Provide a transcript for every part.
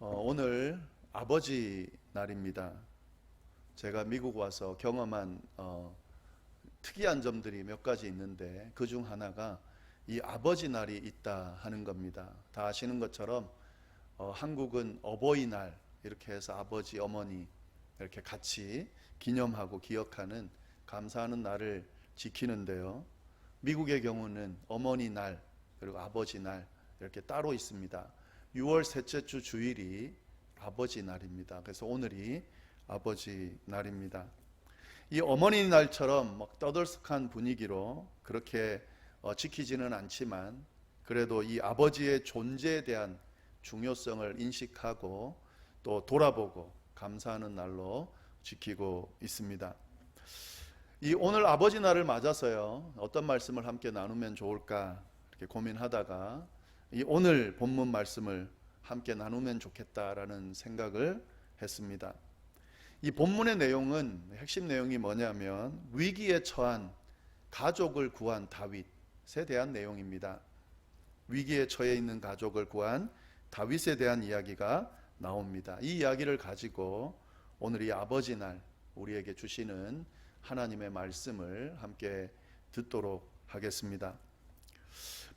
오늘 아버지 날입니다. 제가 미국 와서 경험한 특이한 점들이 몇 가지 있는데 그 중 하나가 이 아버지 날이 있다 하는 겁니다. 다 아시는 것처럼 한국은 어버이날 이렇게 해서 아버지, 어머니 이렇게 같이 기념하고 기억하는 감사하는 날을 지키는데요. 미국의 경우는 어머니 날 그리고 아버지 날 이렇게 따로 있습니다. 6월 셋째 주 주일이 아버지 날입니다. 그래서 오늘이 아버지 날입니다. 이 어머니 날처럼 막 떠들썩한 분위기로 그렇게 지키지는 않지만 그래도 이 아버지의 존재에 대한 중요성을 인식하고 또 돌아보고 감사하는 날로 지키고 있습니다. 이 오늘 아버지 날을 맞아서요, 어떤 말씀을 함께 나누면 좋을까 이렇게 고민하다가 이 오늘 본문 말씀을 함께 나누면 좋겠다라는 생각을 했습니다. 이 본문의 내용은 핵심 내용이 뭐냐면 위기에 처한 가족을 구한 다윗에 대한 내용입니다. 위기에 처해 있는 가족을 구한 다윗에 대한 이야기가 나옵니다. 이 이야기를 가지고 오늘 이 아버지 날 우리에게 주시는 하나님의 말씀을 함께 듣도록 하겠습니다.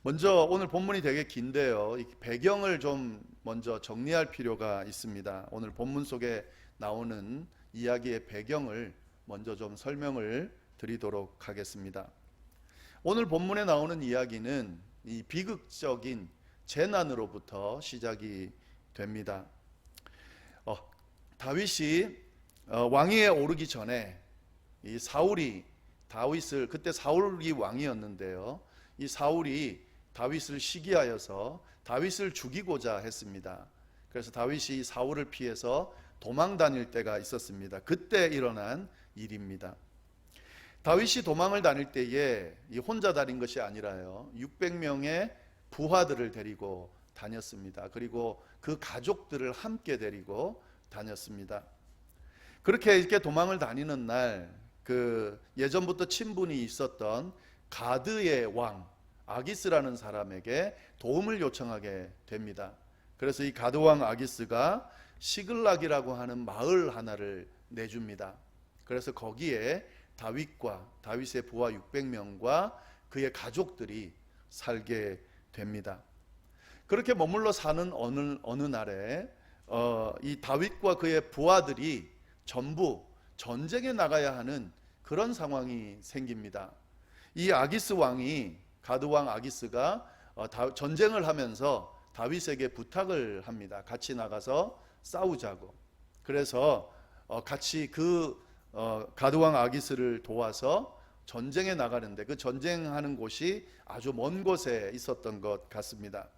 먼저 오늘 본문이 되게 긴데요, 이 배경을 좀 먼저 정리할 필요가 있습니다. 오늘 본문 속에 나오는 이야기의 배경을 먼저 좀 설명을 드리도록 하겠습니다. 오늘 본문에 나오는 이야기는 이 비극적인 재난으로부터 시작이 됩니다. 다윗이 왕위에 오르기 전에 이 사울이 다윗을, 그때 사울이 왕이었는데요, 이 사울이 다윗을 시기하여서 다윗을 죽이고자 했습니다. 그래서 다윗이 사울을 피해서 도망 다닐 때가 있었습니다. 그때 일어난 일입니다. 다윗이 도망을 다닐 때에 혼자 다닌 것이 아니라요, 600명의 부하들을 데리고 다녔습니다. 그리고 그 가족들을 함께 데리고 다녔습니다. 그렇게 이렇게 도망을 다니는 날, 그 예전부터 친분이 있었던 가드의 왕 아기스라는 사람에게 도움을 요청하게 됩니다. 그래서 이 가드왕 아기스가 시글락이라고 하는 마을 하나를 내줍니다. 그래서 거기에 다윗과 다윗의 부하 600명과 그의 가족들이 살게 됩니다. 그렇게 머물러 사는 어느 날에 이 다윗과 그의 부하들이 전부 전쟁에 나가야 하는 그런 상황이 생깁니다. 이 아기스 왕이, 가드왕 아기스가 전쟁을 하면서 다윗에게 부탁을 합니다. 같이 나가서 싸우자고. 그래서 같이 그 가드왕 아기스를 도와서 전쟁에 나가는데, 그 전쟁하는 곳이 아주 먼 곳에 있었던 것 같습니다.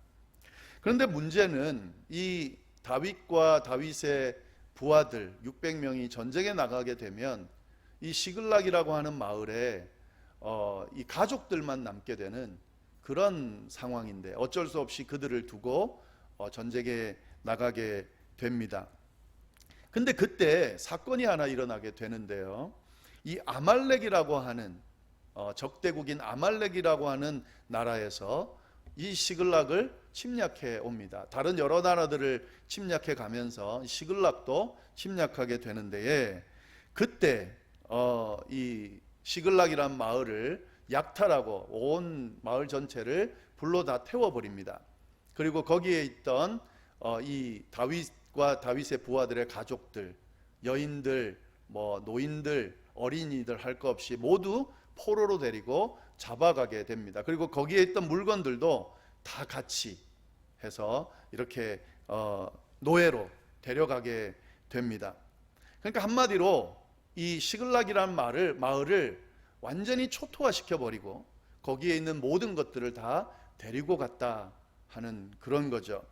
그런데 문제는 이 다윗과 다윗의 부하들 600명이 전쟁에 나가게 되면 이 시글락이라고 하는 마을에 이 가족들만 남게 되는 그런 상황인데 어쩔 수 없이 그들을 두고 전쟁에 나가게 됩니다. 근데 그때 사건이 하나 일어나게 되는데요, 이 아말렉이라고 하는 적대국인 아말렉이라고 하는 나라에서 이 시글락을 침략해 옵니다. 다른 여러 나라들을 침략해 가면서 시글락도 침략하게 되는데, 그때 이 시글락이란 마을을 약탈하고 온 마을 전체를 불로 다 태워버립니다. 그리고 거기에 있던 이 다윗과 다윗의 부하들의 가족들, 여인들, 노인들, 어린이들 할 것 없이 모두 포로로 데리고 잡아가게 됩니다. 그리고 거기에 있던 물건들도 다 같이 해서 이렇게 노예로 데려가게 됩니다. 그러니까 한마디로 이 시글락이라는 마을을 완전히 초토화시켜버리고 거기에 있는 모든 것들을 다 데리고 갔다 하는 그런 거죠.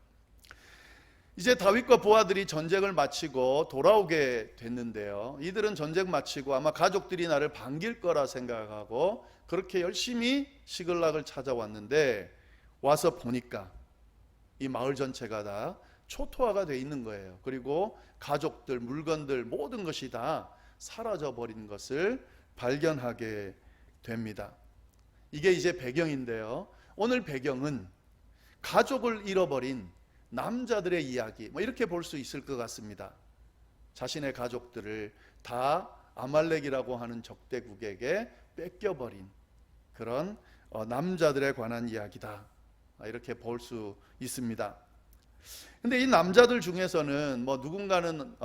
이제 다윗과 부하들이 전쟁을 마치고 돌아오게 됐는데요, 이들은 전쟁 마치고 아마 가족들이 나를 반길 거라 생각하고 그렇게 열심히 시글락을 찾아왔는데 와서 보니까 이 마을 전체가 다 초토화가 돼 있는 거예요. 그리고 가족들, 물건들 모든 것이 다 사라져 버린 것을 발견하게 됩니다. 이게 이제 배경인데요, 오늘 배경은 가족을 잃어버린 남자들의 이야기, 뭐 이렇게 볼 수 있을 것 같습니다. 자신의 가족들을 다 아말렉이라고 하는 적대국에게 뺏겨버린 그런 남자들에 관한 이야기다, 이렇게 볼 수 있습니다. 근데 이 남자들 중에서는 뭐 누군가는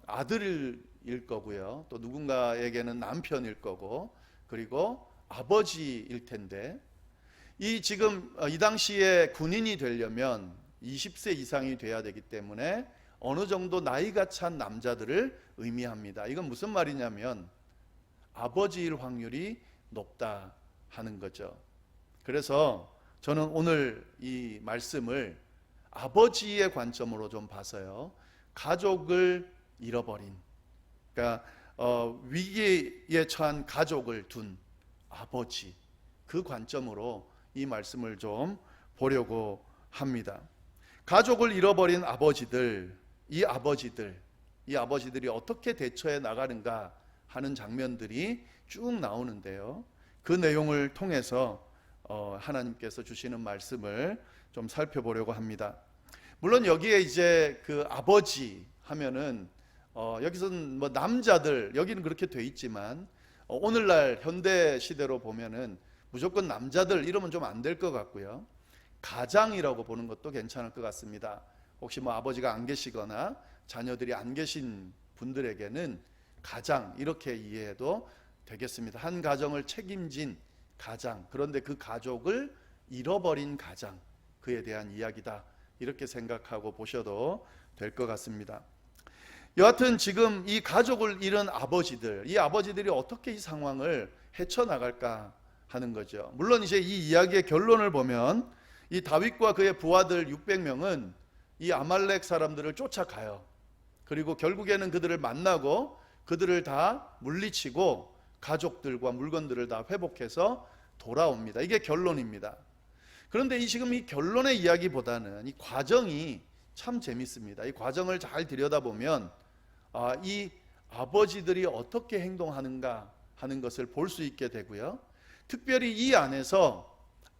아들일 거고요, 또 누군가에게는 남편일 거고, 그리고 아버지일 텐데, 지금 이 당시에 군인이 되려면 20세 이상이 돼야 되기 때문에 어느 정도 나이가 찬 남자들을 의미합니다. 이건 무슨 말이냐면 아버지일 확률이 높다 하는 거죠. 그래서 저는 오늘 이 말씀을 아버지의 관점으로 좀 봐서요, 가족을 잃어버린, 그러니까 위기에 처한 가족을 둔 아버지, 그 관점으로 이 말씀을 좀 보려고 합니다. 가족을 잃어버린 아버지들, 이 아버지들이 어떻게 대처해 나가는가 하는 장면들이 쭉 나오는데요, 그 내용을 통해서 하나님께서 주시는 말씀을 좀 살펴보려고 합니다. 물론 여기에 이제 그 아버지 하면은 여기서는 뭐 남자들, 여기는 그렇게 돼 있지만 오늘날 현대 시대로 보면은 무조건 남자들 이러면 좀 안 될 것 같고요, 가장이라고 보는 것도 괜찮을 것 같습니다. 혹시 뭐 아버지가 안 계시거나 자녀들이 안 계신 분들에게는 가장, 이렇게 이해해도 되겠습니다. 한 가정을 책임진 가장, 그런데 그 가족을 잃어버린 가장, 그에 대한 이야기다, 이렇게 생각하고 보셔도 될 것 같습니다. 여하튼 지금 이 가족을 잃은 아버지들, 이 아버지들이 어떻게 이 상황을 헤쳐나갈까 하는 거죠. 물론 이제 이 이야기의 결론을 보면 이 다윗과 그의 부하들 600명은 이 아말렉 사람들을 쫓아가요. 그리고 결국에는 그들을 만나고 그들을 다 물리치고 가족들과 물건들을 다 회복해서 돌아옵니다. 이게 결론입니다. 그런데 지금 이 결론의 이야기보다는 이 과정이 참 재밌습니다. 이 과정을 잘 들여다보면 이 아버지들이 어떻게 행동하는가 하는 것을 볼 수 있게 되고요, 특별히 이 안에서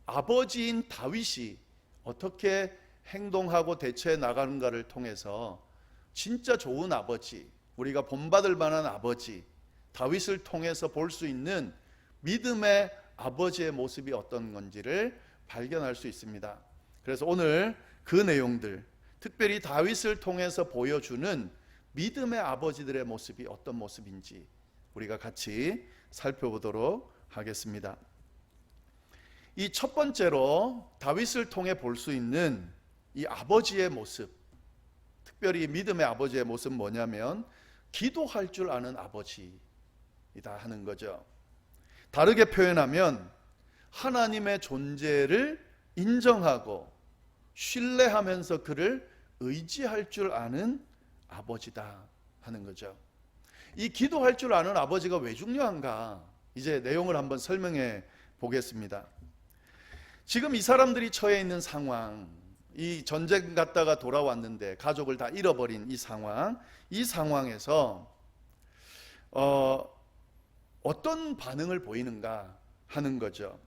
아버지인 다윗이 어떻게 행동하고 대처해 나가는가를 통해서 진짜 좋은 아버지, 우리가 본받을 만한 아버지, 다윗을 통해서 볼 수 있는 믿음의 아버지의 모습이 어떤 건지를 발견할 수 있습니다. 그래서 오늘 그 내용들, 특별히 다윗을 통해서 보여주는 믿음의 아버지들의 모습이 어떤 모습인지 우리가 같이 살펴보도록 하겠습니다. 이 첫 번째로 다윗을 통해 볼 수 있는 이 아버지의 모습, 특별히 믿음의 아버지의 모습은 뭐냐면 기도할 줄 아는 아버지이다 하는 거죠. 다르게 표현하면 하나님의 존재를 인정하고 신뢰하면서 그를 의지할 줄 아는 아버지다 하는 거죠. 이 기도할 줄 아는 아버지가 왜 중요한가, 이제 내용을 한번 설명해 보겠습니다. 지금 이 사람들이 처해 있는 상황, 이 전쟁 갔다가 돌아왔는데 가족을 다 잃어버린 이 상황에서 어떤 반응을 보이는가 하는 거죠.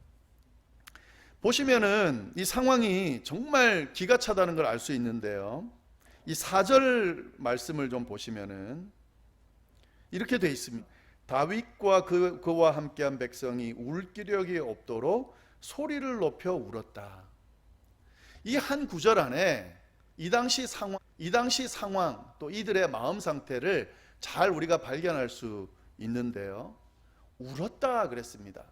보시면은 이 상황이 정말 기가 차다는 걸 알 수 있는데요, 이 4절 말씀을 좀 보시면은 이렇게 돼 있습니다. 다윗과 그와 함께한 백성이 울 기력이 없도록 소리를 높여 울었다. 이 한 구절 안에 이 당시 상황, 또 이들의 마음 상태를 잘 우리가 발견할 수 있는데요, 울었다 그랬습니다.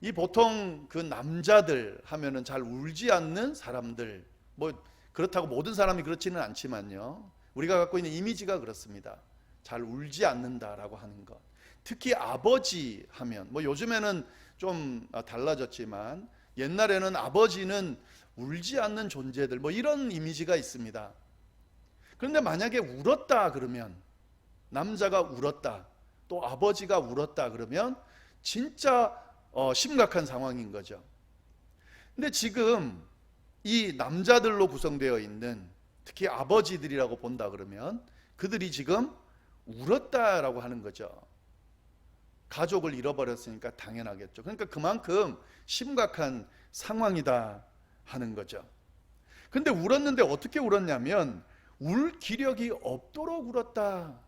이 보통 그 남자들 하면은 잘 울지 않는 사람들, 뭐 그렇다고 모든 사람이 그렇지는 않지만요, 우리가 갖고 있는 이미지가 그렇습니다. 잘 울지 않는다라고 하는 것. 특히 아버지 하면, 뭐 요즘에는 좀 달라졌지만 옛날에는 아버지는 울지 않는 존재들, 뭐 이런 이미지가 있습니다. 그런데 만약에 울었다 그러면, 남자가 울었다, 또 아버지가 울었다 그러면 진짜 심각한 상황인 거죠. 근데 지금 이 남자들로 구성되어 있는, 특히 아버지들이라고 본다 그러면 그들이 지금 울었다라고 하는 거죠. 가족을 잃어버렸으니까 당연하겠죠. 그러니까 그만큼 심각한 상황이다 하는 거죠. 근데 울었는데 어떻게 울었냐면 울 기력이 없도록 울었다.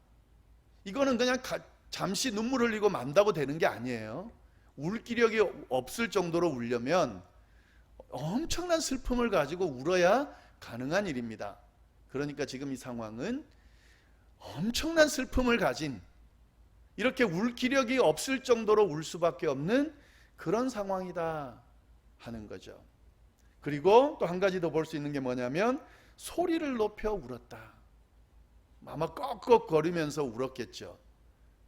이거는 그냥 잠시 눈물 흘리고 만다고 되는 게 아니에요. 울 기력이 없을 정도로 울려면 엄청난 슬픔을 가지고 울어야 가능한 일입니다. 그러니까 지금 이 상황은 엄청난 슬픔을 가진, 이렇게 울 기력이 없을 정도로 울 수밖에 없는 그런 상황이다 하는 거죠. 그리고 또 한 가지 더 볼 수 있는 게 뭐냐면 소리를 높여 울었다. 아마 꺽꺽거리면서 울었겠죠.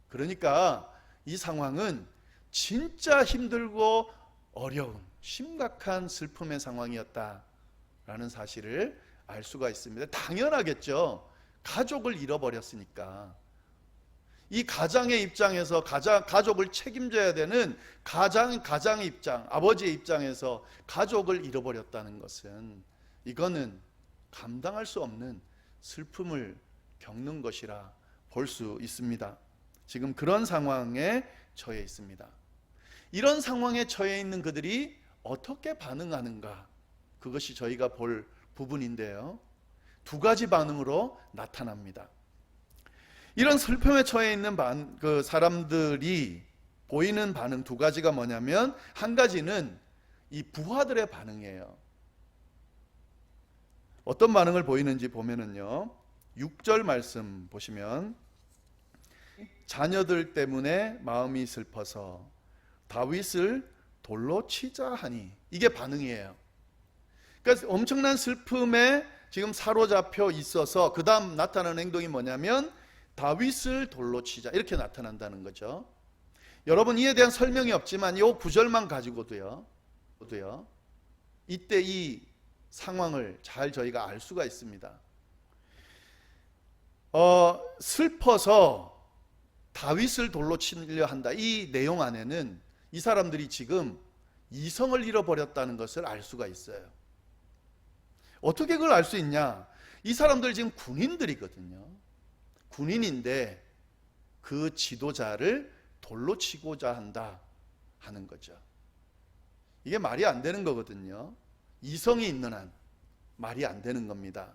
그러니까 이 상황은 진짜 힘들고 어려운 심각한 슬픔의 상황이었다라는 사실을 알 수가 있습니다. 당연하겠죠. 가족을 잃어버렸으니까. 이 가장의 입장에서 가족을 책임져야 되는 가장의 입장, 아버지의 입장에서 가족을 잃어버렸다는 것은 이거는 감당할 수 없는 슬픔을 겪는 것이라 볼 수 있습니다. 지금 그런 상황에 처해 있습니다. 이런 상황에 처해 있는 그들이 어떻게 반응하는가, 그것이 저희가 볼 부분인데요. 두 가지 반응으로 나타납니다. 이런 슬픔에 처해 있는 그 사람들이 보이는 반응 두 가지가 뭐냐면, 한 가지는 이 부하들의 반응이에요. 어떤 반응을 보이는지 보면은요, 6절 말씀 보시면 자녀들 때문에 마음이 슬퍼서 다윗을 돌로 치자 하니, 이게 반응이에요. 그러니까 엄청난 슬픔에 지금 사로잡혀 있어서 그 다음 나타나는 행동이 뭐냐면 다윗을 돌로 치자, 이렇게 나타난다는 거죠. 여러분, 이에 대한 설명이 없지만 이 구절만 가지고도요 이때 이 상황을 잘 저희가 알 수가 있습니다. 슬퍼서 다윗을 돌로 치려 한다, 이 내용 안에는 이 사람들이 지금 이성을 잃어버렸다는 것을 알 수가 있어요. 어떻게 그걸 알 수 있냐? 이 사람들 지금 군인들이거든요. 군인인데 그 지도자를 돌로 치고자 한다 하는 거죠. 이게 말이 안 되는 거거든요. 이성이 있는 한 말이 안 되는 겁니다.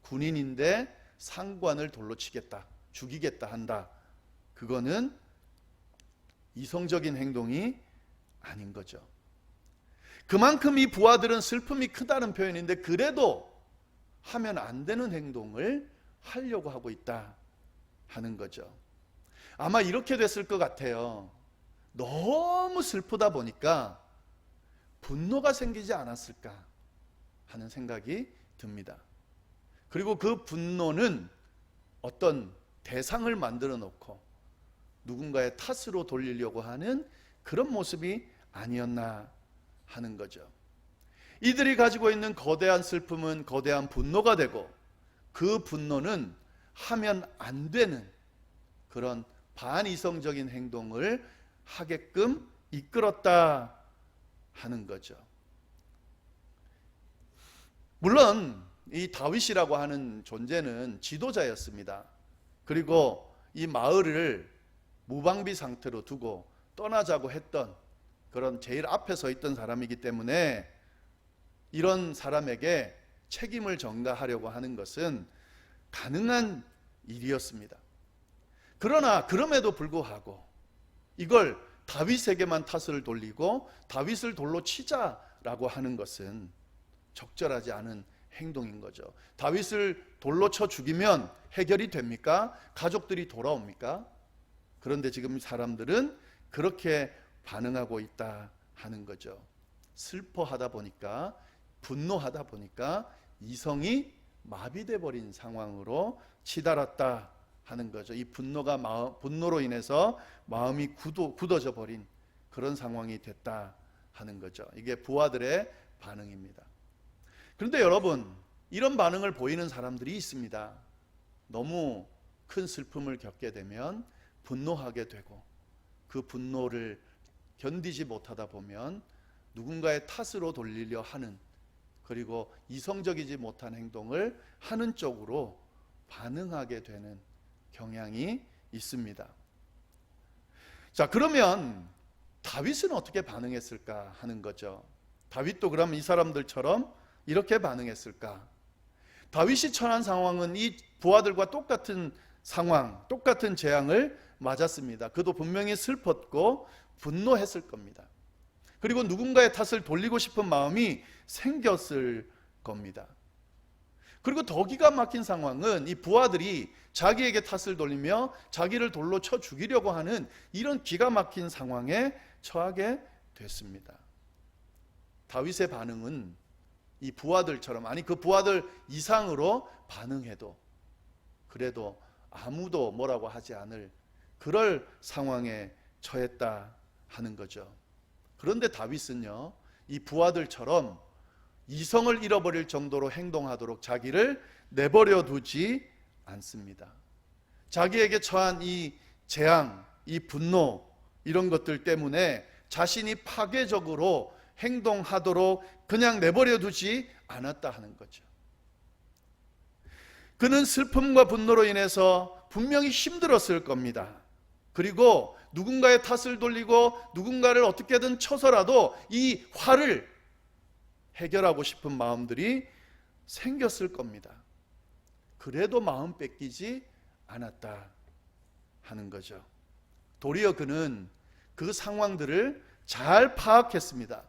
군인인데 상관을 돌로 치겠다, 죽이겠다 한다, 그거는 이성적인 행동이 아닌 거죠. 그만큼 이 부하들은 슬픔이 크다는 표현인데 그래도 하면 안 되는 행동을 하려고 하고 있다 하는 거죠. 아마 이렇게 됐을 것 같아요. 너무 슬프다 보니까 분노가 생기지 않았을까 하는 생각이 듭니다. 그리고 그 분노는 어떤 대상을 만들어 놓고 누군가의 탓으로 돌리려고 하는 그런 모습이 아니었나 하는 거죠. 이들이 가지고 있는 거대한 슬픔은 거대한 분노가 되고, 그 분노는 하면 안 되는 그런 반이성적인 행동을 하게끔 이끌었다 하는 거죠. 물론 이 다윗이라고 하는 존재는 지도자였습니다. 그리고 이 마을을 무방비 상태로 두고 떠나자고 했던 그런 제일 앞에 서 있던 사람이기 때문에 이런 사람에게 책임을 전가하려고 하는 것은 가능한 일이었습니다. 그러나 그럼에도 불구하고 이걸 다윗에게만 탓을 돌리고 다윗을 돌로 치자라고 하는 것은 적절하지 않은 행동인 거죠. 다윗을 돌로 쳐 죽이면 해결이 됩니까? 가족들이 돌아옵니까? 그런데 지금 사람들은 그렇게 반응하고 있다 하는 거죠. 슬퍼하다 보니까, 분노하다 보니까 이성이 마비돼 버린 상황으로 치달았다 하는 거죠. 이 분노로 인해서 마음이 굳어져 버린 그런 상황이 됐다 하는 거죠. 이게 부하들의 반응입니다. 그런데 여러분, 이런 반응을 보이는 사람들이 있습니다. 너무 큰 슬픔을 겪게 되면 분노하게 되고, 그 분노를 견디지 못하다 보면 누군가의 탓으로 돌리려 하는, 그리고 이성적이지 못한 행동을 하는 쪽으로 반응하게 되는 경향이 있습니다. 자, 그러면 다윗은 어떻게 반응했을까 하는 거죠. 다윗도 그럼 이 사람들처럼 이렇게 반응했을까? 다윗이 처한 상황은 이 부하들과 똑같은 상황, 똑같은 재앙을 맞았습니다. 그도 분명히 슬펐고 분노했을 겁니다. 그리고 누군가의 탓을 돌리고 싶은 마음이 생겼을 겁니다. 그리고 더 기가 막힌 상황은 이 부하들이 자기에게 탓을 돌리며 자기를 돌로 쳐 죽이려고 하는 이런 기가 막힌 상황에 처하게 됐습니다. 다윗의 반응은 이 부하들처럼, 아니 그 부하들 이상으로 반응해도 그래도 아무도 뭐라고 하지 않을 그럴 상황에 처했다 하는 거죠. 그런데 다윗은요, 이 부하들처럼 이성을 잃어버릴 정도로 행동하도록 자기를 내버려 두지 않습니다. 자기에게 처한 이 재앙, 이 분노, 이런 것들 때문에 자신이 파괴적으로 행동하도록 그냥 내버려 두지 않았다 하는 거죠. 그는 슬픔과 분노로 인해서 분명히 힘들었을 겁니다. 그리고 누군가의 탓을 돌리고 누군가를 어떻게든 쳐서라도 이 화를 해결하고 싶은 마음들이 생겼을 겁니다. 그래도 마음 뺏기지 않았다 하는 거죠. 도리어 그는 그 상황들을 잘 파악했습니다.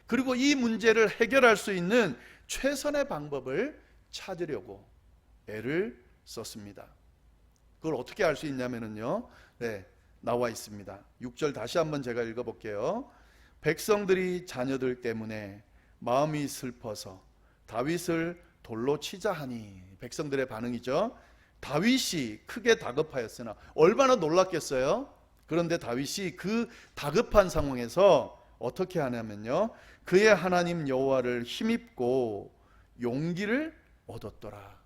그리고 이 문제를 해결할 수 있는 최선의 방법을 찾으려고 애를 썼습니다. 그걸 어떻게 알 수 있냐면요, 나와 있습니다. 6절 다시 한번 제가 읽어볼게요. 백성들이 자녀들 때문에 마음이 슬퍼서 다윗을 돌로 치자 하니. 백성들의 반응이죠. 다윗이 크게 다급하였으나, 얼마나 놀랐겠어요. 그런데 다윗이 그 다급한 상황에서 어떻게 하냐면요, 그의 하나님 여호와를 힘입고 용기를 얻었더라.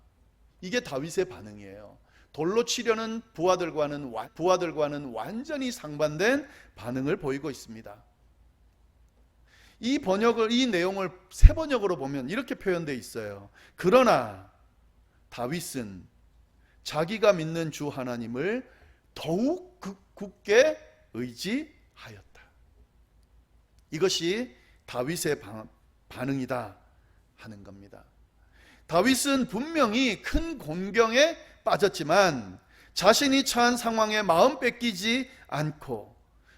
이게 다윗의 반응이에요. 돌로 치려는 부하들과는 완전히 상반된 반응을 보이고 있습니다. 이 내용을 세 번역으로 보면 이렇게 표현되어 있어요. 그러나 다윗은 자기가 믿는 주 하나님을 더욱 굳게 의지하였다. 이것이 다윗의 반응이다 하는 겁니다. 다윗은 분명히 큰 곤경에 빠졌지만 자신이 처한 상황에 마음 뺏기지 않고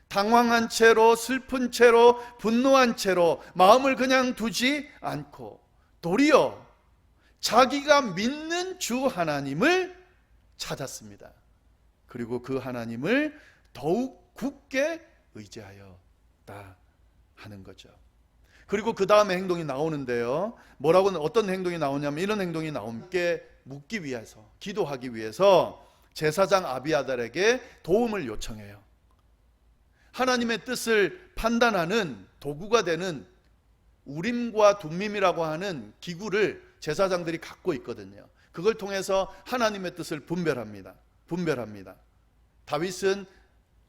당황한 채로, 슬픈 채로, 분노한 채로 마음을 그냥 두지 않고 도리어 자기가 믿는 주 하나님을 찾았습니다. 그리고 그 하나님을 더욱 굳게 의지하였다 하는 거죠. 그리고 그 다음에 행동이 나오는데요, 어떤 행동이 나오냐면 이런 행동이 나옵니다. 묻기 위해서, 기도하기 위해서 제사장 아비아달에게 도움을 요청해요. 하나님의 뜻을 판단하는 도구가 되는 우림과 둠밈이라고 하는 기구를 제사장들이 갖고 있거든요. 그걸 통해서 하나님의 뜻을 분별합니다. 다윗은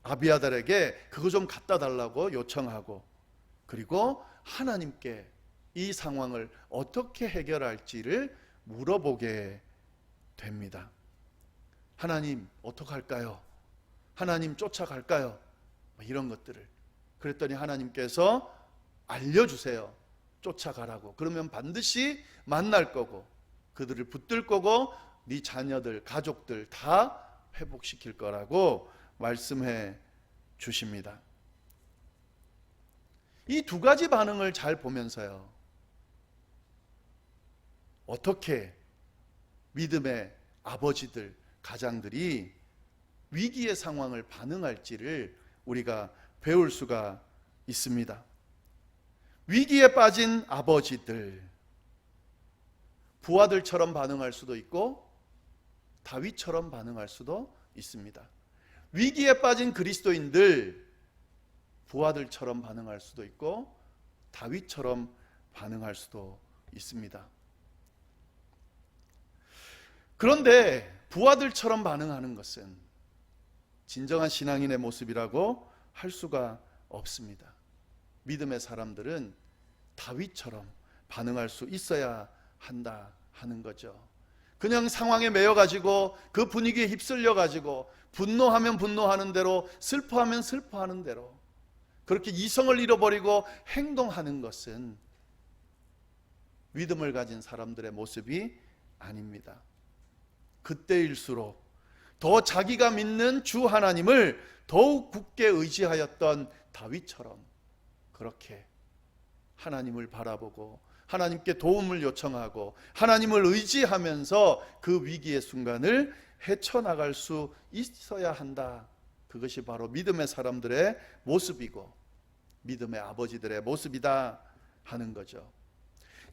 아비아달에게 그거 좀 갖다 달라고 요청하고, 그리고 하나님께 이 상황을 어떻게 해결할지를 물어보게 됩니다. 하나님 어떡할까요? 하나님 쫓아갈까요? 이런 것들을. 그랬더니 하나님께서 알려주세요. 쫓아가라고. 그러면 반드시 만날 거고 그들을 붙들 거고 네 자녀들, 가족들 다 회복시킬 거라고 말씀해 주십니다. 이 두 가지 반응을 잘 보면서요, 어떻게 믿음의 아버지들, 가장들이 위기의 상황을 반응할지를 우리가 배울 수가 있습니다. 위기에 빠진 아버지들, 부하들처럼 반응할 수도 있고 다윗처럼 반응할 수도 있습니다. 위기에 빠진 그리스도인들, 부하들처럼 반응할 수도 있고 다윗처럼 반응할 수도 있습니다. 그런데 부하들처럼 반응하는 것은 진정한 신앙인의 모습이라고 할 수가 없습니다. 믿음의 사람들은 다윗처럼 반응할 수 있어야 한다 하는 거죠. 그냥 상황에 매여가지고 그 분위기에 휩쓸려가지고 분노하면 분노하는 대로, 슬퍼하면 슬퍼하는 대로 그렇게 이성을 잃어버리고 행동하는 것은 믿음을 가진 사람들의 모습이 아닙니다. 그때일수록 더 자기가 믿는 주 하나님을 더욱 굳게 의지하였던 다윗처럼 그렇게 하나님을 바라보고 하나님께 도움을 요청하고 하나님을 의지하면서 그 위기의 순간을 헤쳐나갈 수 있어야 한다. 그것이 바로 믿음의 사람들의 모습이고 믿음의 아버지들의 모습이다 하는 거죠.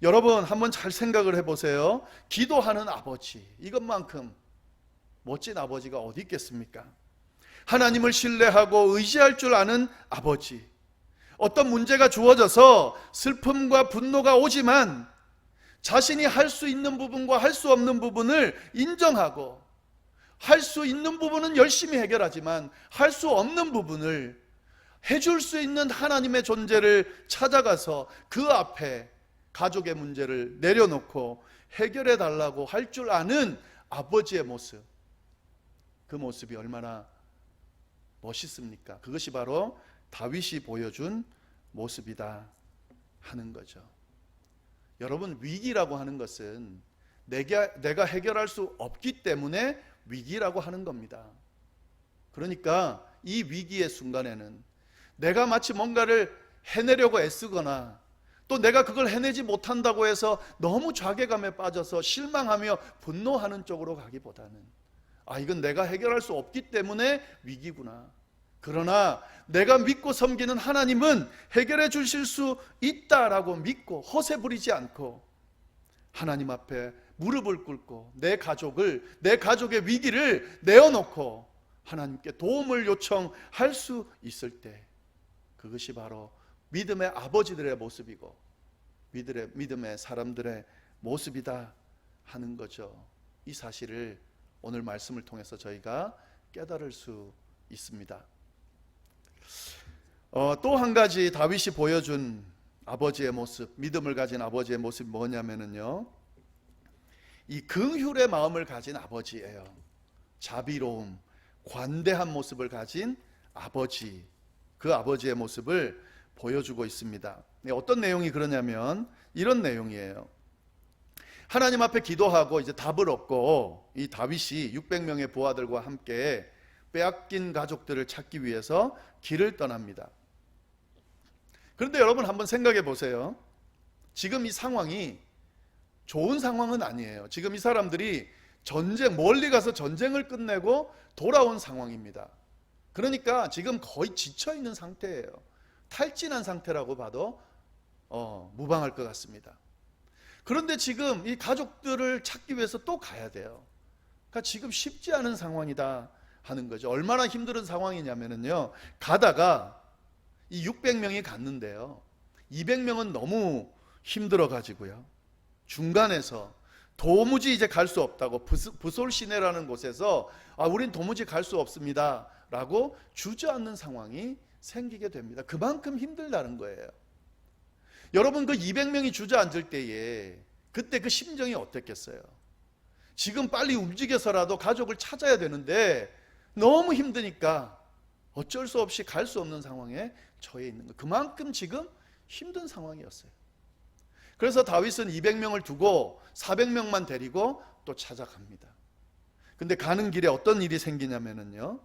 여러분 한번 잘 생각을 해보세요. 기도하는 아버지, 이것만큼 멋진 아버지가 어디 있겠습니까? 하나님을 신뢰하고 의지할 줄 아는 아버지, 어떤 문제가 주어져서 슬픔과 분노가 오지만 자신이 할 수 있는 부분과 할 수 없는 부분을 인정하고 할 수 있는 부분은 열심히 해결하지만 할 수 없는 부분을 해줄 수 있는 하나님의 존재를 찾아가서 그 앞에 가족의 문제를 내려놓고 해결해 달라고 할 줄 아는 아버지의 모습, 그 모습이 얼마나 멋있습니까? 그것이 바로 다윗이 보여준 모습이다 하는 거죠. 여러분, 위기라고 하는 것은 내가 해결할 수 없기 때문에 위기라고 하는 겁니다. 그러니까 이 위기의 순간에는 내가 마치 뭔가를 해내려고 애쓰거나 또 내가 그걸 해내지 못한다고 해서 너무 좌괴감에 빠져서 실망하며 분노하는 쪽으로 가기보다는 이건 내가 해결할 수 없기 때문에 위기구나. 그러나 내가 믿고 섬기는 하나님은 해결해 주실 수 있다라고 믿고 허세 부리지 않고 하나님 앞에 무릎을 꿇고 내 가족의 위기를 내어놓고 하나님께 도움을 요청할 수 있을 때 그것이 바로 믿음의 아버지들의 모습이고 믿음의 사람들의 모습이다 하는 거죠. 이 사실을 오늘 말씀을 통해서 저희가 깨달을 수 있습니다. 또 한 가지 다윗이 보여준 아버지의 모습, 믿음을 가진 아버지의 모습이 뭐냐면요, 이 긍휼의 마음을 가진 아버지예요. 자비로움, 관대한 모습을 가진 아버지, 그 아버지의 모습을 보여주고 있습니다. 어떤 내용이 그러냐면 이런 내용이에요. 하나님 앞에 기도하고 이제 답을 얻고 이 다윗이 600명의 부하들과 함께 빼앗긴 가족들을 찾기 위해서 길을 떠납니다. 그런데 여러분 한번 생각해 보세요. 지금 이 상황이 좋은 상황은 아니에요. 지금 이 사람들이 멀리 가서 전쟁을 끝내고 돌아온 상황입니다. 그러니까 지금 거의 지쳐있는 상태예요. 탈진한 상태라고 봐도 무방할 것 같습니다. 그런데 지금 이 가족들을 찾기 위해서 또 가야 돼요. 그러니까 지금 쉽지 않은 상황이다 하는 거죠. 얼마나 힘든 상황이냐면요, 가다가 이 600명이 갔는데요, 200명은 너무 힘들어 가지고요, 중간에서 도무지 이제 갈 수 없다고 부솔 시내라는 곳에서 우린 도무지 갈 수 없습니다 라고 주저앉는 상황이 생기게 됩니다. 그만큼 힘들다는 거예요. 여러분, 그 200명이 주저앉을 때에 그때 그 심정이 어땠겠어요? 지금 빨리 움직여서라도 가족을 찾아야 되는데 너무 힘드니까 어쩔 수 없이 갈 수 없는 상황에 처해 있는 거예요. 그만큼 지금 힘든 상황이었어요. 그래서 다윗은 200명을 두고 400명만 데리고 또 찾아갑니다. 근데 가는 길에 어떤 일이 생기냐면요,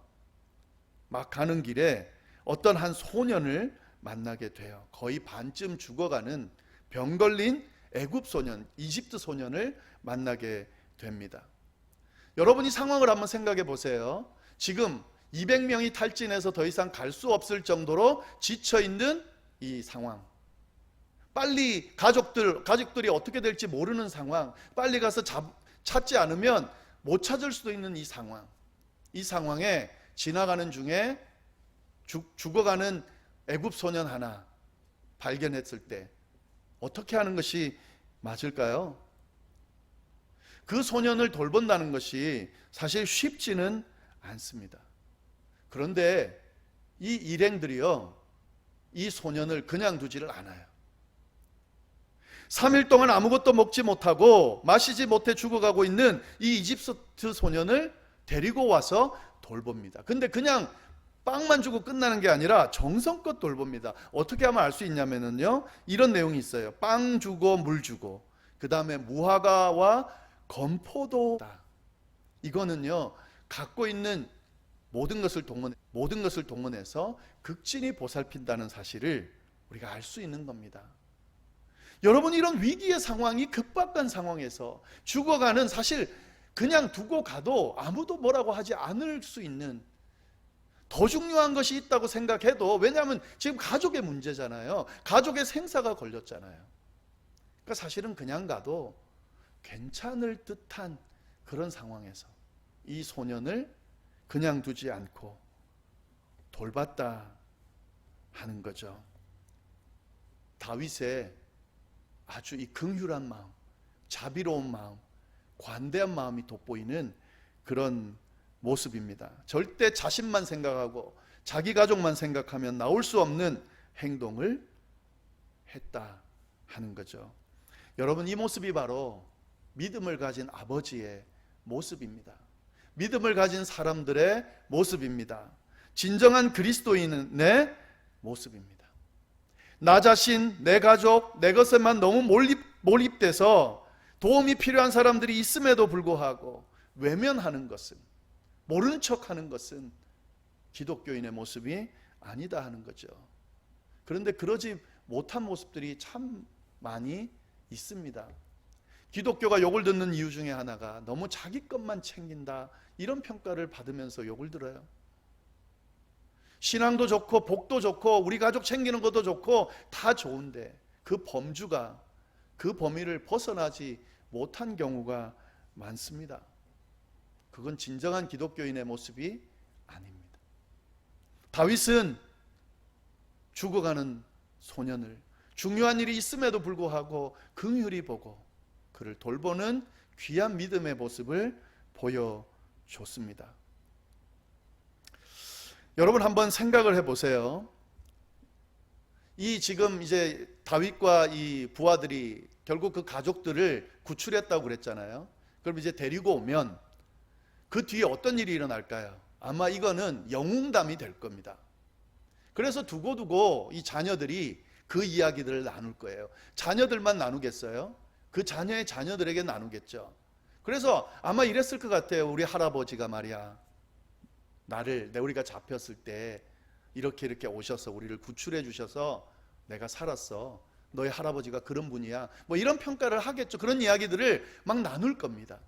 막 가는 길에 어떤 한 소년을 만나게 돼요. 거의 반쯤 죽어가는 병 걸린 애굽 소년, 이집트 소년을 만나게 됩니다. 여러분, 이 상황을 한번 생각해 보세요. 지금 200명이 탈진해서 더 이상 갈 수 없을 정도로 지쳐있는 이 상황, 빨리 가족들이 어떻게 될지 모르는 상황, 빨리 가서 찾지 않으면 못 찾을 수도 있는 이 상황, 이 상황에 지나가는 중에 죽어가는 애굽 소년 하나 발견했을 때 어떻게 하는 것이 맞을까요? 그 소년을 돌본다는 것이 사실 쉽지는 않습니다. 그런데 이 일행들이요, 이 소년을 그냥 두지를 않아요. 3일 동안 아무것도 먹지 못하고 마시지 못해 죽어가고 있는 이 이집트 소년을 데리고 와서 돌봅니다. 근데 그냥 빵만 주고 끝나는 게 아니라 정성껏 돌봅니다. 어떻게 하면 알 수 있냐면요, 이런 내용이 있어요. 빵 주고 물 주고 그 다음에 무화과와 건포도다. 이거는요, 갖고 있는 모든 것을 동원해서 극진히 보살핀다는 사실을 우리가 알 수 있는 겁니다. 여러분, 이런 위기의 상황이 급박한 상황에서 죽어가는, 사실 그냥 두고 가도 아무도 뭐라고 하지 않을 수 있는, 더 중요한 것이 있다고 생각해도, 왜냐하면 지금 가족의 문제잖아요. 가족의 생사가 걸렸잖아요. 그러니까 사실은 그냥 가도 괜찮을 듯한 그런 상황에서 이 소년을 그냥 두지 않고 돌봤다 하는 거죠. 다윗의 아주 이 긍휼한 마음, 자비로운 마음, 관대한 마음이 돋보이는 그런 모습입니다. 절대 자신만 생각하고 자기 가족만 생각하면 나올 수 없는 행동을 했다 하는 거죠. 여러분, 이 모습이 바로 믿음을 가진 아버지의 모습입니다. 믿음을 가진 사람들의 모습입니다. 진정한 그리스도인의 모습입니다. 나 자신, 내 가족, 내 것에만 너무 몰입돼서 도움이 필요한 사람들이 있음에도 불구하고 외면하는 것은, 모른 척하는 것은 기독교인의 모습이 아니다 하는 거죠. 그런데 그러지 못한 모습들이 참 많이 있습니다. 기독교가 욕을 듣는 이유 중에 하나가 너무 자기 것만 챙긴다, 이런 평가를 받으면서 욕을 들어요. 신앙도 좋고 복도 좋고 우리 가족 챙기는 것도 좋고 다 좋은데 그 범주가, 그 범위를 벗어나지 못한 경우가 많습니다. 그건 진정한 기독교인의 모습이 아닙니다. 다윗은 죽어가는 소년을 중요한 일이 있음에도 불구하고 긍휼히 보고 그를 돌보는 귀한 믿음의 모습을 보여줬습니다. 여러분, 한번 생각을 해보세요. 이 지금 이제 다윗과 이 부하들이 결국 그 가족들을 구출했다고 그랬잖아요. 그럼 이제 데리고 오면 그 뒤에 어떤 일이 일어날까요? 아마 이거는 영웅담이 될 겁니다. 그래서 두고두고 이 자녀들이 그 이야기들을 나눌 거예요. 자녀들만 나누겠어요? 그 자녀의 자녀들에게 나누겠죠. 그래서 아마 이랬을 것 같아요. 우리 할아버지가 말이야, 우리가 잡혔을 때 이렇게 오셔서 우리를 구출해 주셔서 내가 살았어. 너희 할아버지가 그런 분이야. 뭐 이런 평가를 하겠죠. 그런 이야기들을 막 나눌 겁니다.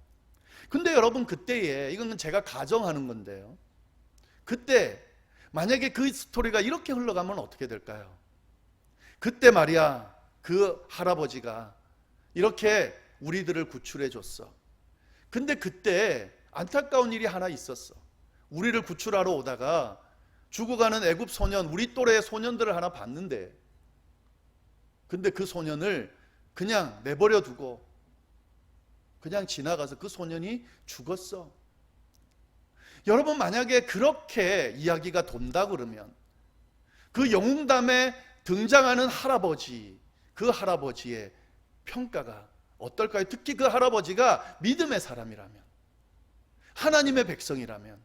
근데 여러분, 그때에, 이건 제가 가정하는 건데요, 그때 만약에 그 스토리가 이렇게 흘러가면 어떻게 될까요? 그때 말이야, 그 할아버지가 이렇게 우리들을 구출해 줬어. 근데 그때 안타까운 일이 하나 있었어. 우리를 구출하러 오다가 죽어가는 애굽 소년, 우리 또래의 소년들을 하나 봤는데, 근데 그 소년을 그냥 내버려 두고 그냥 지나가서 그 소년이 죽었어. 여러분, 만약에 그렇게 이야기가 돈다 그러면 그 영웅담에 등장하는 할아버지, 그 할아버지의 평가가 어떨까요? 특히 그 할아버지가 믿음의 사람이라면, 하나님의 백성이라면,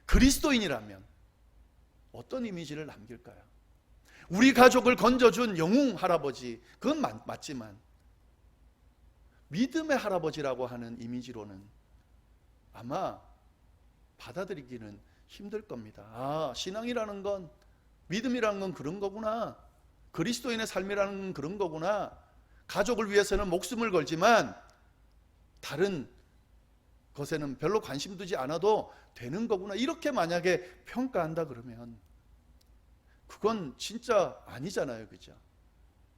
그리스도인이라면 어떤 이미지를 남길까요? 우리 가족을 건져준 영웅 할아버지, 그건 맞지만 믿음의 할아버지라고 하는 이미지로는 아마 받아들이기는 힘들 겁니다. 아, 신앙이라는 건, 믿음이라는 건 그런 거구나. 그리스도인의 삶이라는 건 그런 거구나. 가족을 위해서는 목숨을 걸지만 다른 것에는 별로 관심 두지 않아도 되는 거구나. 이렇게 만약에 평가한다 그러면 그건 진짜 아니잖아요. 그죠?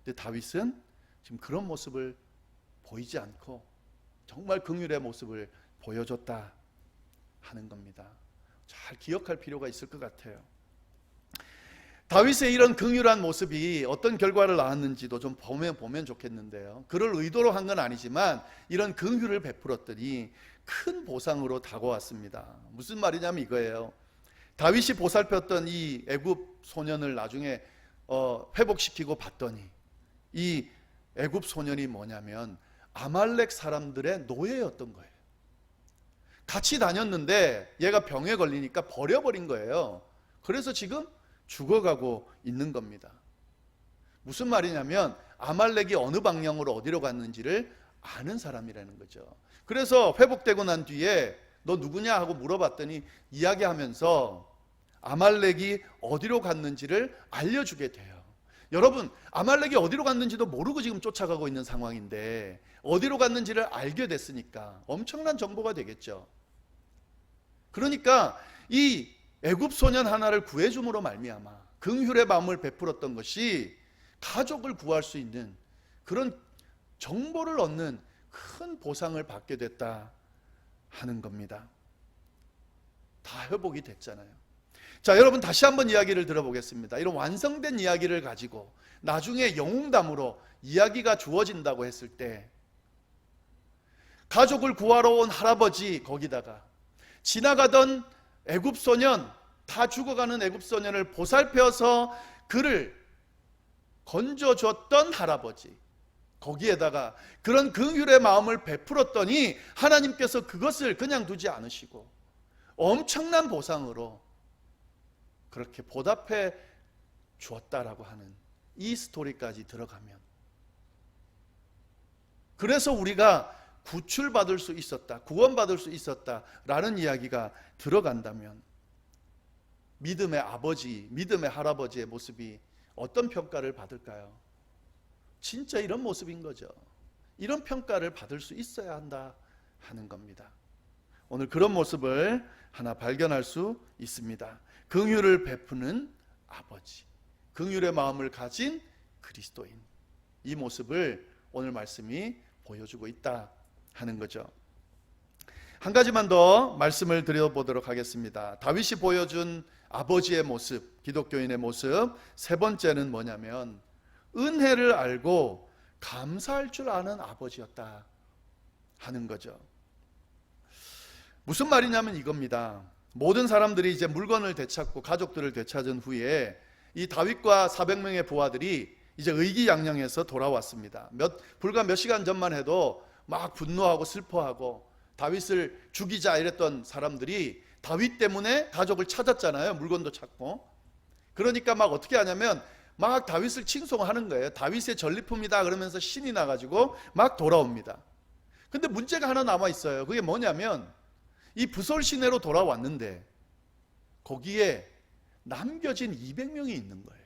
근데 다윗은 지금 그런 모습을 보이지 않고 정말 긍휼의 모습을 보여줬다 하는 겁니다. 잘 기억할 필요가 있을 것 같아요. 다윗의 이런 긍휼한 모습이 어떤 결과를 낳았는지도 좀 보면 좋겠는데요. 그를 의도로 한 건 아니지만 이런 긍휼을 베풀었더니 큰 보상으로 다가왔습니다. 무슨 말이냐면 이거예요. 다윗이 보살폈던 이 애굽 소년을 나중에 회복시키고 봤더니 이 애굽 소년이 뭐냐면 아말렉 사람들의 노예였던 거예요. 같이 다녔는데 얘가 병에 걸리니까 버려버린 거예요. 그래서 지금 죽어가고 있는 겁니다. 무슨 말이냐면 아말렉이 어느 방향으로 어디로 갔는지를 아는 사람이라는 거죠. 그래서 회복되고 난 뒤에 너 누구냐 하고 물어봤더니 이야기하면서 아말렉이 어디로 갔는지를 알려주게 돼요. 여러분, 아말렉이 어디로 갔는지도 모르고 지금 쫓아가고 있는 상황인데 어디로 갔는지를 알게 됐으니까 엄청난 정보가 되겠죠. 그러니까 이 애굽 소년 하나를 구해줌으로 말미암아 긍휼의 마음을 베풀었던 것이 가족을 구할 수 있는 그런 정보를 얻는 큰 보상을 받게 됐다 하는 겁니다. 다 회복이 됐잖아요. 자, 여러분 다시 한번 이야기를 들어보겠습니다. 이런 완성된 이야기를 가지고 나중에 영웅담으로 이야기가 주어진다고 했을 때 가족을 구하러 온 할아버지, 거기다가 지나가던 애굽 소년, 다 죽어가는 애굽 소년을 보살펴서 그를 건져줬던 할아버지, 거기에다가 그런 긍휼의 마음을 베풀었더니 하나님께서 그것을 그냥 두지 않으시고 엄청난 보상으로 그렇게 보답해 주었다라고 하는 이 스토리까지 들어가면, 그래서 우리가 구출받을 수 있었다, 구원받을 수 있었다라는 이야기가 들어간다면 믿음의 아버지, 믿음의 할아버지의 모습이 어떤 평가를 받을까요? 진짜 이런 모습인 거죠. 이런 평가를 받을 수 있어야 한다 하는 겁니다. 오늘 그런 모습을 하나 발견할 수 있습니다. 긍휼을 베푸는 아버지, 긍휼의 마음을 가진 그리스도인, 이 모습을 오늘 말씀이 보여주고 있다 하는 거죠. 한 가지만 더 말씀을 드려보도록 하겠습니다. 다윗이 보여준 아버지의 모습, 기독교인의 모습, 세 번째는 뭐냐면 은혜를 알고 감사할 줄 아는 아버지였다 하는 거죠. 무슨 말이냐면 이겁니다. 모든 사람들이 이제 물건을 되찾고 가족들을 되찾은 후에 이 다윗과 400명의 부하들이 이제 의기양양해서 돌아왔습니다. 불과 몇 시간 전만 해도 막 분노하고 슬퍼하고 다윗을 죽이자 이랬던 사람들이 다윗 때문에 가족을 찾았잖아요. 물건도 찾고. 그러니까 막 어떻게 하냐면 막 다윗을 칭송하는 거예요. 다윗의 전리품이다 그러면서 신이 나가지고 막 돌아옵니다. 근데 문제가 하나 남아 있어요. 그게 뭐냐면 이 부솔 시내로 돌아왔는데 거기에 남겨진 200명이 있는 거예요.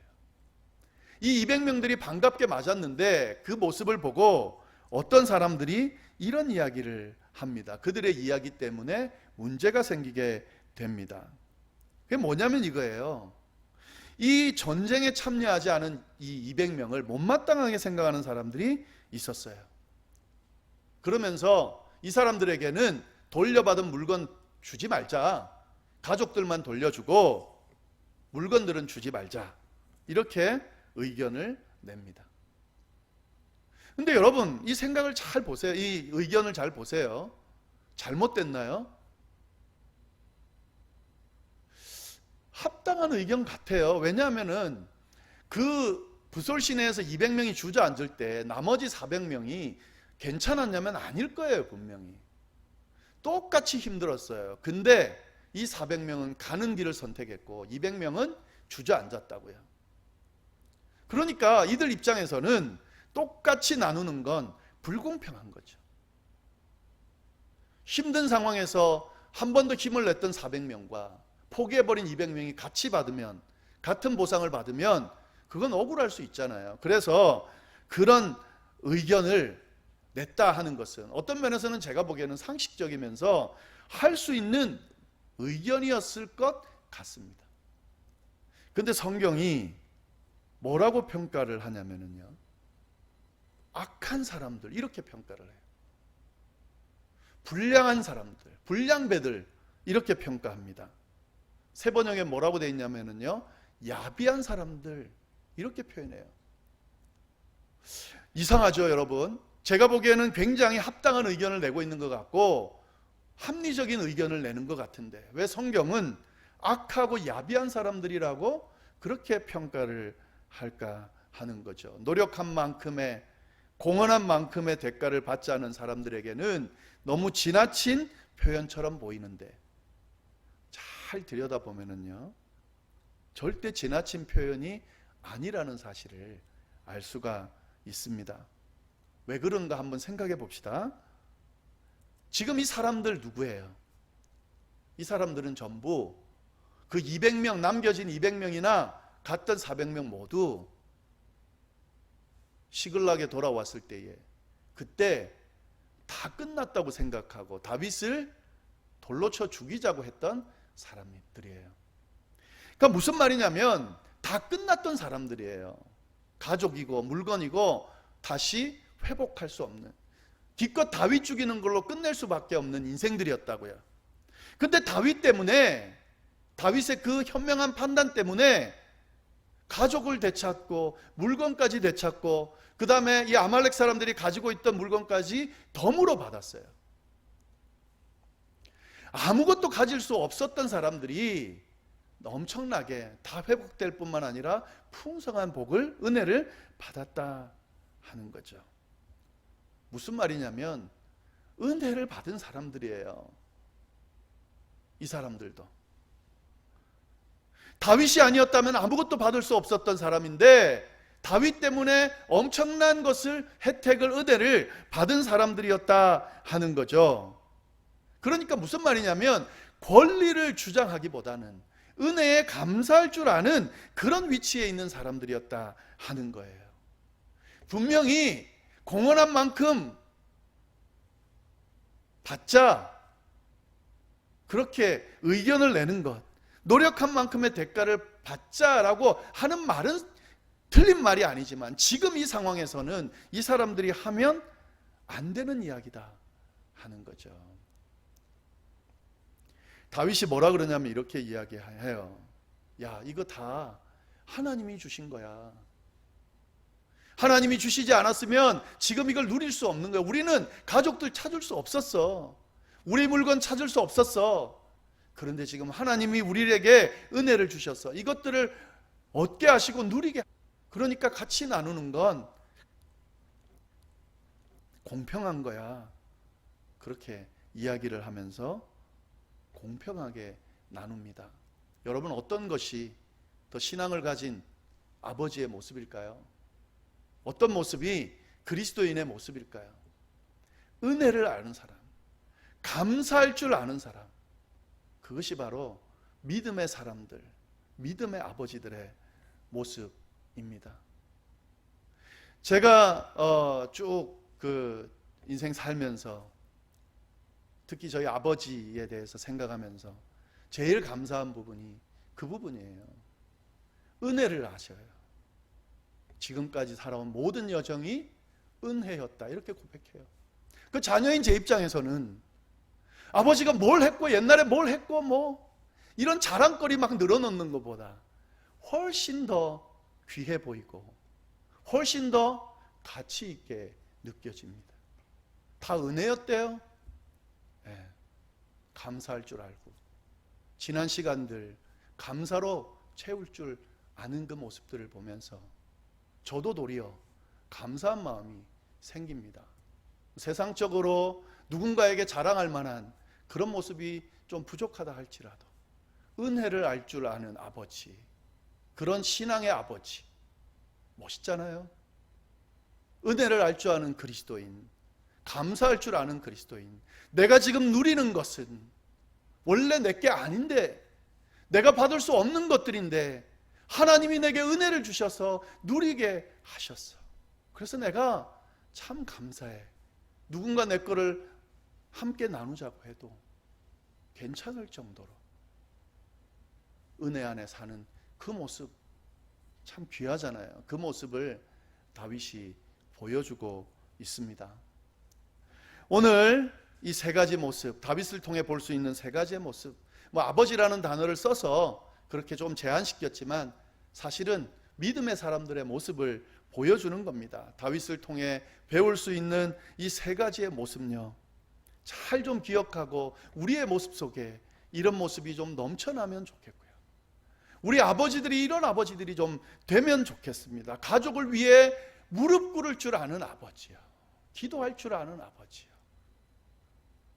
이 200명들이 반갑게 맞았는데 그 모습을 보고 어떤 사람들이 이런 이야기를 합니다. 그들의 이야기 때문에 문제가 생기게 됩니다. 그게 뭐냐면 이거예요. 이 전쟁에 참여하지 않은 이 200명을 못마땅하게 생각하는 사람들이 있었어요. 그러면서 이 사람들에게는 돌려받은 물건 주지 말자, 가족들만 돌려주고 물건들은 주지 말자, 이렇게 의견을 냅니다. 근데 여러분, 이 생각을 잘 보세요. 이 의견을 잘 보세요. 잘못됐나요? 합당한 의견 같아요. 왜냐하면은 그 부솔 시내에서 200명이 주저앉을 때 나머지 400명이 괜찮았냐면 아닐 거예요. 분명히 똑같이 힘들었어요. 근데 이 400명은 가는 길을 선택했고 200명은 주저앉았다고요. 그러니까 이들 입장에서는 똑같이 나누는 건 불공평한 거죠. 힘든 상황에서 한 번 더 힘을 냈던 400명과 포기해버린 200명이 같이 받으면, 같은 보상을 받으면 그건 억울할 수 있잖아요. 그래서 그런 의견을 냈다 하는 것은 어떤 면에서는 제가 보기에는 상식적이면서 할 수 있는 의견이었을 것 같습니다. 근데 성경이 뭐라고 평가를 하냐면요, 악한 사람들 이렇게 평가를 해요. 불량한 사람들, 불량배들 이렇게 평가합니다. 세 번역에 뭐라고 되어 있냐면요, 야비한 사람들 이렇게 표현해요. 이상하죠, 여러분? 제가 보기에는 굉장히 합당한 의견을 내고 있는 것 같고 합리적인 의견을 내는 것 같은데 왜 성경은 악하고 야비한 사람들이라고 그렇게 평가를 할까 하는 거죠. 노력한 만큼의, 공헌한 만큼의 대가를 받지 않은 사람들에게는 너무 지나친 표현처럼 보이는데 잘 들여다보면은요, 절대 지나친 표현이 아니라는 사실을 알 수가 있습니다. 왜 그런가 한번 생각해 봅시다. 지금 이 사람들 누구예요? 이 사람들은 전부 그 200명, 남겨진 200명이나 갔던 400명 모두 시글락에 돌아왔을 때에 그때 다 끝났다고 생각하고 다윗을 돌로 쳐 죽이자고 했던 사람들이에요. 그러니까 무슨 말이냐면 다 끝났던 사람들이에요. 가족이고 물건이고 다시 회복할 수 없는, 기껏 다윗 죽이는 걸로 끝낼 수밖에 없는 인생들이었다고요. 근데 다윗 때문에, 다윗의 그 현명한 판단 때문에 가족을 되찾고 물건까지 되찾고 그 다음에 이 아말렉 사람들이 가지고 있던 물건까지 덤으로 받았어요. 아무것도 가질 수 없었던 사람들이 엄청나게 다 회복될 뿐만 아니라 풍성한 복을, 은혜를 받았다 하는 거죠. 무슨 말이냐면 은혜를 받은 사람들이에요. 이 사람들도 다윗이 아니었다면 아무것도 받을 수 없었던 사람인데 다윗 때문에 엄청난 것을, 혜택을, 은혜를 받은 사람들이었다 하는 거죠. 그러니까 무슨 말이냐면 권리를 주장하기보다는 은혜에 감사할 줄 아는 그런 위치에 있는 사람들이었다 하는 거예요. 분명히 공헌한 만큼 받자, 그렇게 의견을 내는 것, 노력한 만큼의 대가를 받자라고 하는 말은 틀린 말이 아니지만 지금 이 상황에서는 이 사람들이 하면 안 되는 이야기다 하는 거죠. 다윗이 뭐라 그러냐면 이렇게 이야기해요. 야, 이거 다 하나님이 주신 거야. 하나님이 주시지 않았으면 지금 이걸 누릴 수 없는 거야. 우리는 가족들 찾을 수 없었어. 우리 물건 찾을 수 없었어. 그런데 지금 하나님이 우리에게 은혜를 주셔서 이것들을 얻게 하시고 누리게, 그러니까 같이 나누는 건 공평한 거야. 그렇게 이야기를 하면서 공평하게 나눕니다. 여러분, 어떤 것이 더 신앙을 가진 아버지의 모습일까요? 어떤 모습이 그리스도인의 모습일까요? 은혜를 아는 사람, 감사할 줄 아는 사람, 그것이 바로 믿음의 사람들, 믿음의 아버지들의 모습입니다. 제가 쭉 그 인생 살면서 특히 저희 아버지에 대해서 생각하면서 제일 감사한 부분이 그 부분이에요. 은혜를 아셔요. 지금까지 살아온 모든 여정이 은혜였다, 이렇게 고백해요. 그 자녀인 제 입장에서는 아버지가 뭘 했고 옛날에 뭘 했고 뭐 이런 자랑거리 막 늘어놓는 것보다 훨씬 더 귀해 보이고 훨씬 더 가치 있게 느껴집니다. 다 은혜였대요. 네, 감사할 줄 알고 지난 시간들 감사로 채울 줄 아는 그 모습들을 보면서 저도 도리어 감사한 마음이 생깁니다. 세상적으로 누군가에게 자랑할 만한 그런 모습이 좀 부족하다 할지라도 은혜를 알 줄 아는 아버지, 그런 신앙의 아버지 멋있잖아요. 은혜를 알 줄 아는 그리스도인, 감사할 줄 아는 그리스도인. 내가 지금 누리는 것은 원래 내게 아닌데, 내가 받을 수 없는 것들인데 하나님이 내게 은혜를 주셔서 누리게 하셨어. 그래서 내가 참 감사해. 누군가 내 거를 함께 나누자고 해도 괜찮을 정도로 은혜 안에 사는 그 모습 참 귀하잖아요. 그 모습을 다윗이 보여주고 있습니다. 오늘 이 세 가지 모습, 다윗을 통해 볼 수 있는 세 가지의 모습, 뭐 아버지라는 단어를 써서 그렇게 좀 제한시켰지만 사실은 믿음의 사람들의 모습을 보여주는 겁니다. 다윗을 통해 배울 수 있는 이 세 가지의 모습요, 잘 좀 기억하고 우리의 모습 속에 이런 모습이 좀 넘쳐나면 좋겠고요. 우리 아버지들이 이런 아버지들이 좀 되면 좋겠습니다. 가족을 위해 무릎 꿇을 줄 아는 아버지요, 기도할 줄 아는 아버지요,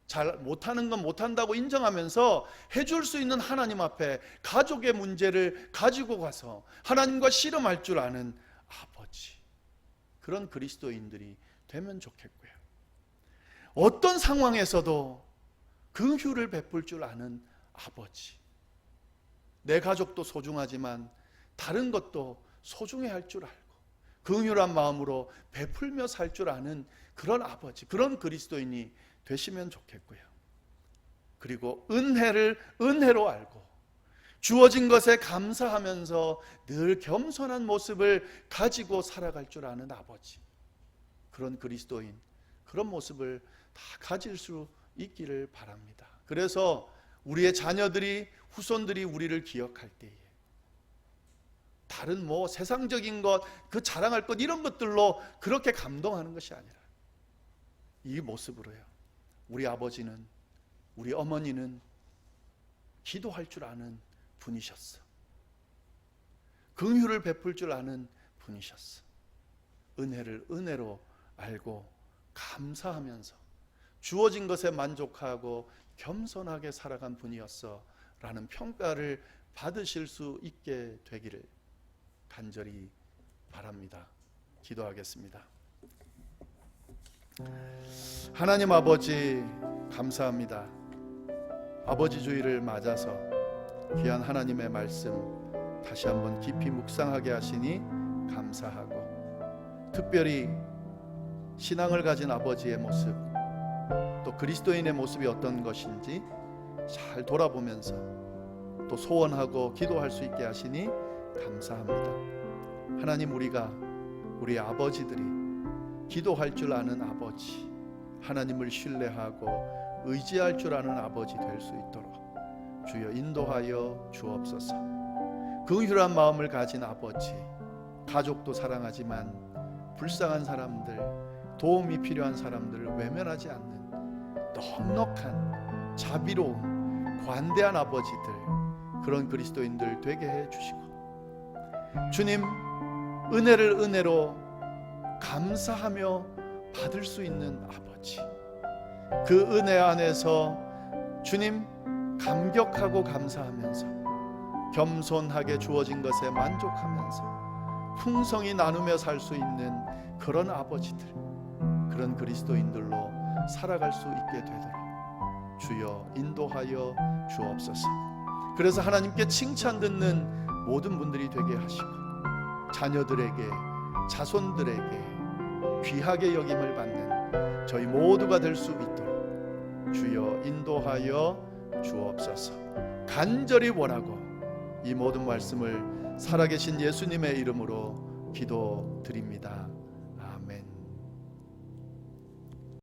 잘 못하는 건 못한다고 인정하면서 해줄 수 있는 하나님 앞에 가족의 문제를 가지고 가서 하나님과 씨름할 줄 아는 아버지, 그런 그리스도인들이 되면 좋겠고요. 어떤 상황에서도 긍휼을 베풀 줄 아는 아버지. 내 가족도 소중하지만 다른 것도 소중해 할 줄 알고 긍휼한 마음으로 베풀며 살 줄 아는 그런 아버지, 그런 그리스도인이 되시면 좋겠고요. 그리고 은혜를 은혜로 알고 주어진 것에 감사하면서 늘 겸손한 모습을 가지고 살아갈 줄 아는 아버지, 그런 그리스도인, 그런 모습을 다 가질 수 있기를 바랍니다. 그래서 우리의 자녀들이, 후손들이 우리를 기억할 때에 다른 세상적인 것, 그 자랑할 것, 이런 것들로 그렇게 감동하는 것이 아니라 이 모습으로요. 우리 아버지는, 우리 어머니는 기도할 줄 아는 분이셨어. 긍휼을 베풀 줄 아는 분이셨어. 은혜를 은혜로 알고 감사하면서 주어진 것에 만족하고 겸손하게 살아간 분이었어 라는 평가를 받으실 수 있게 되기를 간절히 바랍니다. 기도하겠습니다. 하나님 아버지, 감사합니다. 아버지 주일을 맞아서 귀한 하나님의 말씀 다시 한번 깊이 묵상하게 하시니 감사하고, 특별히 신앙을 가진 아버지의 모습, 또 그리스도인의 모습이 어떤 것인지 잘 돌아보면서 또 소원하고 기도할 수 있게 하시니 감사합니다. 하나님, 우리 아버지들이 기도할 줄 아는 아버지, 하나님을 신뢰하고 의지할 줄 아는 아버지 될 수 있도록 주여 인도하여 주옵소서. 긍휼한 마음을 가진 아버지, 가족도 사랑하지만 불쌍한 사람들, 도움이 필요한 사람들을 외면하지 않는 넉넉한 자비로운 관대한 아버지들, 그런 그리스도인들 되게 해 주시고, 주님, 은혜를 은혜로 감사하며 받을 수 있는 아버지, 그 은혜 안에서 주님 감격하고 감사하면서 겸손하게 주어진 것에 만족하면서 풍성히 나누며 살 수 있는 그런 아버지들, 그런 그리스도인들로 살아갈 수 있게 되도록 주여 인도하여 주옵소서. 그래서 하나님께 칭찬 듣는 모든 분들이 되게 하시고, 자녀들에게, 자손들에게 귀하게 여김을 받는 저희 모두가 될 수 있도록 주여 인도하여 주옵소서. 간절히 원하고 이 모든 말씀을 살아계신 예수님의 이름으로 기도드립니다.